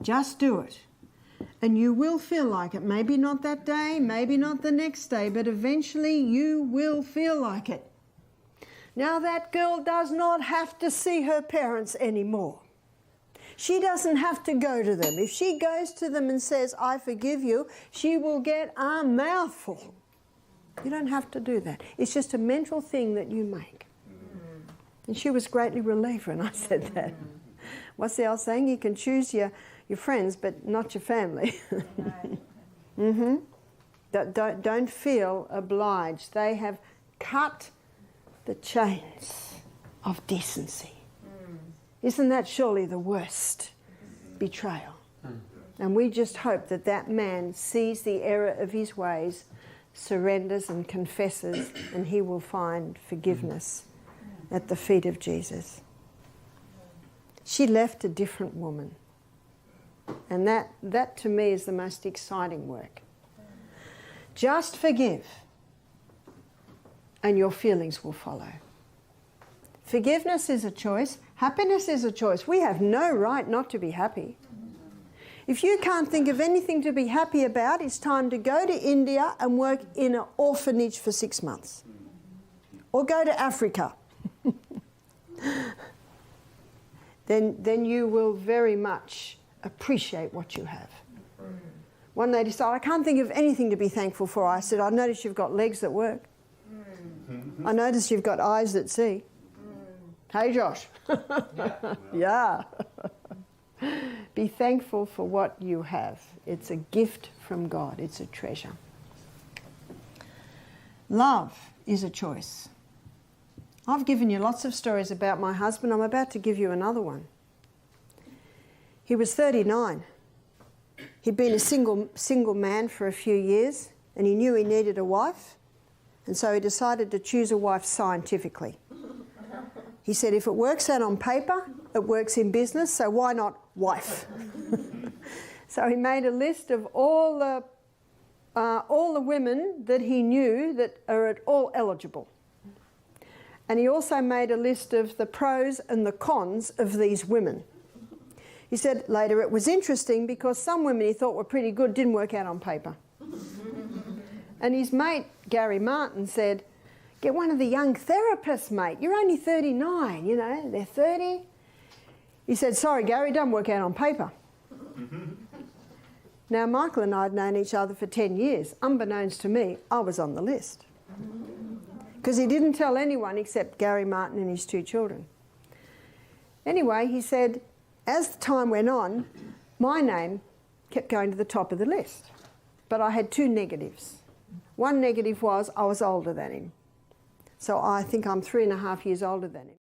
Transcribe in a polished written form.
Just do it. And you will feel like it. Maybe not that day, maybe not the next day, but eventually you will feel like it. Now that girl does not have to see her parents anymore. She doesn't have to go to them. If she goes to them and says, I forgive you, she will get a mouthful. You don't have to do that. It's just a mental thing that you make. And she was greatly relieved when I said that. What's the old saying? You can choose your friends, but not your family. Don't feel obliged. They have cut the chains of decency. Isn't that surely the worst betrayal? And we just hope that that man sees the error of his ways, surrenders and confesses, and he will find forgiveness at the feet of Jesus. She left a different woman. And that to me is the most exciting work. Just forgive, and your feelings will follow. Forgiveness is a choice. Happiness is a choice. We have no right not to be happy. If you can't think of anything to be happy about, it's time to go to India and work in an orphanage for 6 months. Or go to Africa. Then you will very much appreciate what you have. One lady said, I can't think of anything to be thankful for. I said, I notice you've got legs that work. I notice you've got eyes that see. Hey, Josh. Yeah. Be thankful for what you have. It's a gift from God. It's a treasure. Love is a choice. I've given you lots of stories about my husband. I'm about to give you another one. He was 39. He'd been a single man for a few years, and he knew he needed a wife, and so he decided to choose a wife scientifically. He said, if it works out on paper, it works in business, so why not wife? So he made a list of all the women that he knew that are at all eligible. And he also made a list of the pros and the cons of these women. He said later it was interesting because some women he thought were pretty good didn't work out on paper. And his mate, Gary Martin, said, get one of the young therapists, mate. You're only 39, you know, they're 30. He said, sorry, Gary, don't work out on paper. Now, Michael and I had known each other for 10 years. Unbeknownst to me, I was on the list. Because he didn't tell anyone except Gary Martin and his 2 children. Anyway, he said, as the time went on, my name kept going to the top of the list. But I had 2 negatives. One negative was I was older than him. So I think I'm 3.5 years older than him.